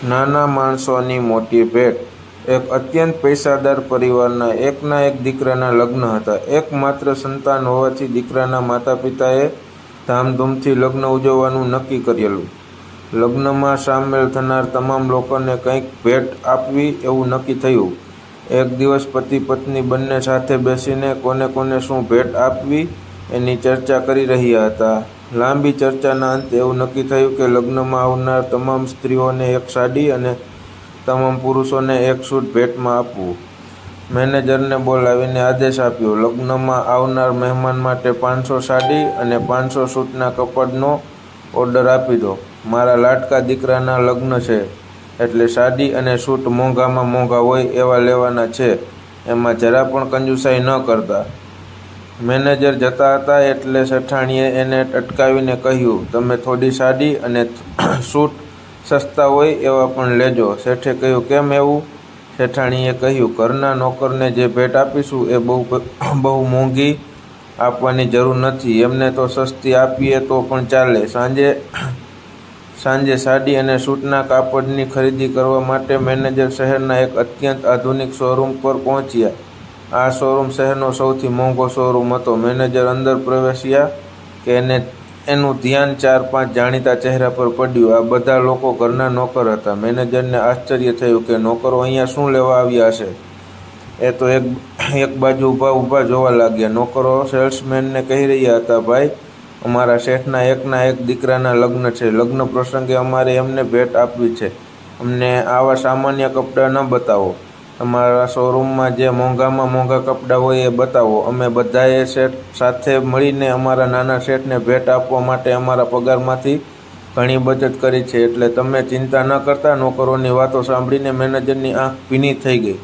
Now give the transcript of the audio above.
નાના માણસોની મોટી ભેટ। એક અત્યંત પૈસાદાર પરિવારના એકના એક દીકરાના લગ્ન હતા। એકમાત્ર સંતાન હોવાથી દીકરાના માતા પિતાએ ધામધૂમથી લગ્ન ઉજવવાનું નક્કી કરેલું। લગ્નમાં સામેલ થનાર તમામ લોકોને કંઈક ભેટ આપવી એવું નક્કી થયું। એક દિવસ પતિ પત્ની બંને સાથે બેસીને કોને કોને શું ભેટ આપવી એની ચર્ચા કરી રહ્યા હતા। લાંબી ચર્ચાના અંતે એવું નક્કી થયું કે લગ્નમાં આવનાર તમામ સ્ત્રીઓને એક સાડી અને તમામ પુરુષોને એક સૂટ ભેટમાં આપવું। મેનેજરને બોલાવીને આદેશ આપ્યો, લગ્નમાં આવનાર મહેમાન માટે 500 સાડી અને 500 સૂટના કપડનો ઓર્ડર આપી દો। મારા લાડકા દીકરાના લગ્ન છે એટલે સાડી અને સૂટ મોંઘામાં મોંઘા હોય એવા લેવાના છે, એમાં જરા પણ કંજુસાઈ ન કરતા। મેનેજર જતા હતા એટલે શેઠાણીએ એને અટકાવીને કહ્યું, તમે થોડી સાડી અને સૂટ સસ્તા હોય એવા પણ લેજો। શેઠે કહ્યું, કેમ એવું? શેઠાણીએ કહ્યું, ઘરના નોકરને જે ભેટ આપીશું એ બહુ મોંઘી આપવાની જરૂર નથી, એમને તો સસ્તી આપીએ તો પણ ચાલે। સાંજે સાડી અને સૂટના કાપડની ખરીદી કરવા માટે મેનેજર શહેરના એક અત્યંત આધુનિક શોરૂમ પર પહોંચ્યા। આ શોરૂમ શહેરનો સૌથી મોંઘો શોરૂમ હતો। મેનેજર અંદર પ્રવેશ્યા કે એનું ધ્યાન 4-5 જાણીતા ચહેરા પર પડ્યું। આ બધા લોકો ઘરના નોકર હતા। મેનેજરને આશ્ચર્ય થયું કે નોકરો અહીંયા શું લેવા આવ્યા હશે? એ તો એક બાજુ ઊભા જોવા લાગ્યા। નોકરો સેલ્સમેનને કહી રહ્યા હતા, ભાઈ, અમારા શેઠના એકના એક દીકરાના લગ્ન છે, લગ્ન પ્રસંગે અમારે એમને ભેટ આપવી છે, અમને આવા સામાન્ય કપડાં ન બતાવો, તમારા શોરૂમમાં જે મોંઘામાં મોંઘા કપડાં હોય એ બતાવો। અમે બધાએ શેઠ સાથે મળીને અમારા નાના શેઠને ભેટ આપવા માટે અમારા પગારમાંથી ઘણી બચત કરી છે, એટલે તમે ચિંતા ન કરતા। નોકરોની વાતો સાંભળીને મેનેજરની આંખ ભીની થઈ ગઈ।